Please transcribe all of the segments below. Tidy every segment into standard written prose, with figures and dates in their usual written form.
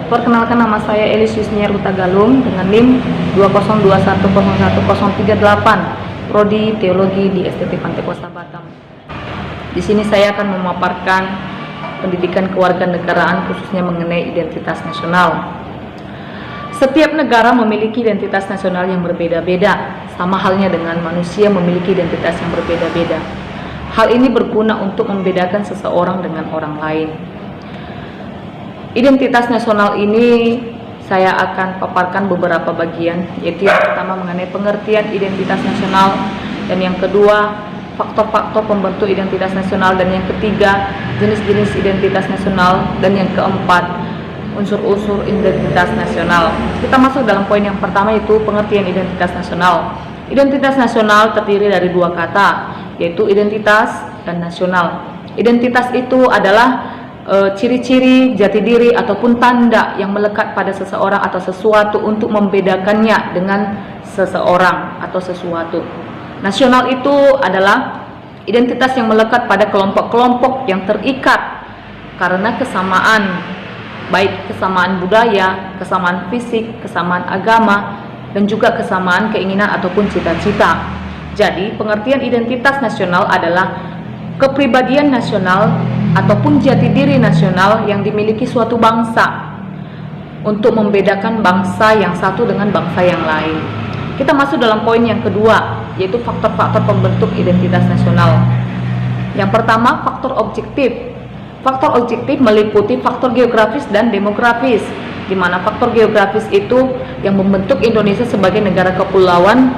Perkenalkan, nama saya Elis Yusnia Ruta Galung dengan NIM 202101038, Prodi Teologi di STT Pantai Kosta Batam. Di sini saya akan memaparkan pendidikan kewarganegaraan khususnya mengenai identitas nasional. Setiap negara memiliki identitas nasional yang berbeda-beda, sama halnya dengan manusia memiliki identitas yang berbeda-beda. Hal ini berguna untuk membedakan seseorang dengan orang lain. Identitas nasional ini saya akan paparkan beberapa bagian, yaitu yang pertama mengenai pengertian identitas nasional, dan yang kedua faktor-faktor pembentuk identitas nasional, dan yang ketiga jenis-jenis identitas nasional, dan yang keempat unsur-unsur identitas nasional. Kita masuk dalam poin yang pertama, yaitu pengertian identitas nasional. Identitas nasional terdiri dari dua kata, yaitu identitas dan nasional. Identitas itu adalah ciri-ciri, jati diri, ataupun tanda yang melekat pada seseorang atau sesuatu untuk membedakannya dengan seseorang atau sesuatu. Nasional itu adalah identitas yang melekat pada kelompok-kelompok yang terikat karena kesamaan, baik kesamaan budaya, kesamaan fisik, kesamaan agama, dan juga kesamaan keinginan ataupun cita-cita. Jadi, pengertian identitas nasional adalah kepribadian nasional ataupun jati diri nasional yang dimiliki suatu bangsa untuk membedakan bangsa yang satu dengan bangsa yang lain. Kita masuk dalam poin yang kedua, yaitu faktor-faktor pembentuk identitas nasional. Yang pertama, faktor objektif. Faktor objektif meliputi faktor geografis dan demografis, di mana faktor geografis itu yang membentuk Indonesia sebagai negara kepulauan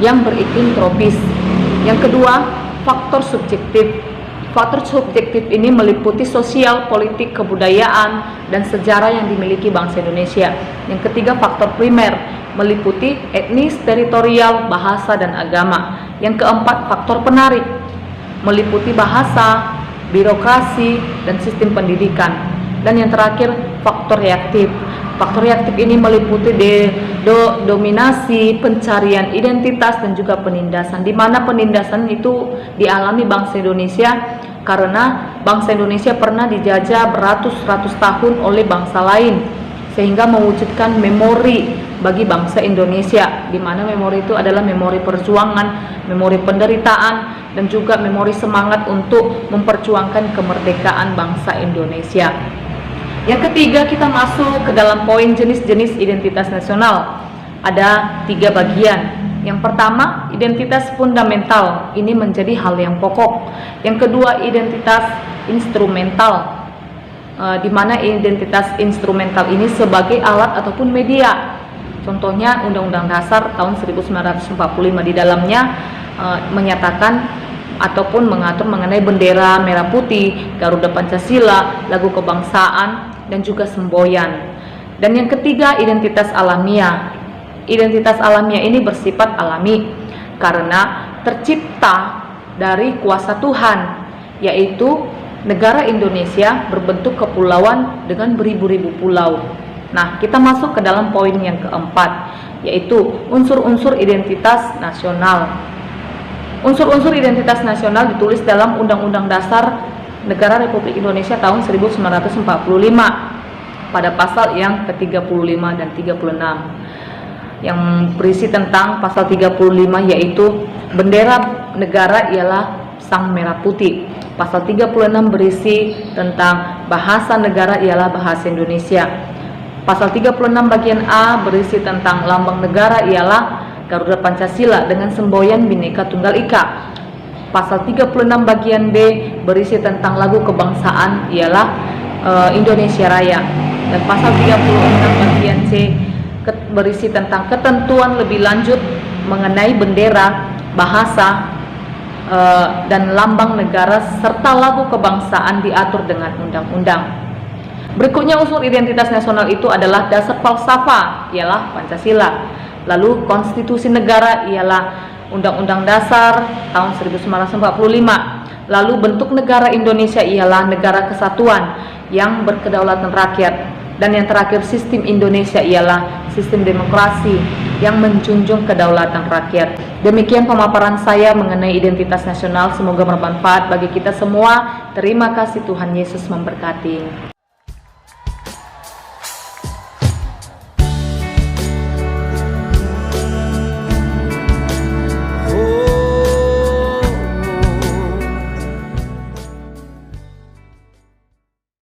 yang beriklim tropis. Yang kedua, faktor subjektif. Faktor subjektif ini meliputi sosial, politik, kebudayaan, dan sejarah yang dimiliki bangsa Indonesia. Yang ketiga, faktor primer, meliputi etnis, teritorial, bahasa, dan agama. Yang keempat, faktor penarik, meliputi bahasa, birokrasi, dan sistem pendidikan. Dan yang terakhir, faktor reaktif. Faktor reaktif ini meliputi dominasi, pencarian identitas, dan juga penindasan, di mana penindasan itu dialami bangsa Indonesia karena bangsa Indonesia pernah dijajah beratus-ratus tahun oleh bangsa lain, sehingga mewujudkan memori bagi bangsa Indonesia, di mana memori itu adalah memori perjuangan, memori penderitaan, dan juga memori semangat untuk memperjuangkan kemerdekaan bangsa Indonesia. Yang ketiga, kita masuk ke dalam poin jenis-jenis identitas nasional. Ada 3 bagian. Yang pertama, identitas fundamental. Ini menjadi hal yang pokok. Yang kedua, identitas instrumental, di mana identitas instrumental ini sebagai alat ataupun media. Contohnya Undang-Undang Dasar tahun 1945, di dalamnya menyatakan ataupun mengatur mengenai bendera merah putih, Garuda Pancasila, lagu kebangsaan, dan juga semboyan. Dan yang ketiga, identitas alamiah. Identitas alamiah ini bersifat alami karena tercipta dari kuasa Tuhan, yaitu negara Indonesia berbentuk kepulauan dengan beribu-ribu pulau. Nah, kita masuk ke dalam poin yang keempat, yaitu unsur-unsur identitas nasional. Unsur-unsur identitas nasional ditulis dalam Undang-Undang Dasar Negara Republik Indonesia tahun 1945 pada pasal yang ke-35 dan 36, yang berisi tentang pasal 35, yaitu bendera negara ialah sang merah putih. Pasal 36 berisi tentang bahasa negara ialah bahasa Indonesia. Pasal 36 bagian A berisi tentang lambang negara ialah Garuda Pancasila dengan semboyan Bhinneka Tunggal Ika. Pasal 36 bagian B berisi tentang lagu kebangsaan ialah Indonesia Raya. Dan pasal 36 bagian C berisi tentang ketentuan lebih lanjut mengenai bendera, bahasa, dan lambang negara serta lagu kebangsaan diatur dengan undang-undang. Berikutnya, unsur identitas nasional itu adalah dasar falsafah ialah Pancasila. Lalu konstitusi negara ialah Undang-Undang Dasar tahun 1945. Lalu bentuk negara Indonesia ialah negara kesatuan yang berkedaulatan rakyat. Dan yang terakhir, sistem Indonesia ialah sistem demokrasi yang menjunjung kedaulatan rakyat. Demikian pemaparan saya mengenai identitas nasional. Semoga bermanfaat bagi kita semua. Terima kasih, Tuhan Yesus memberkati.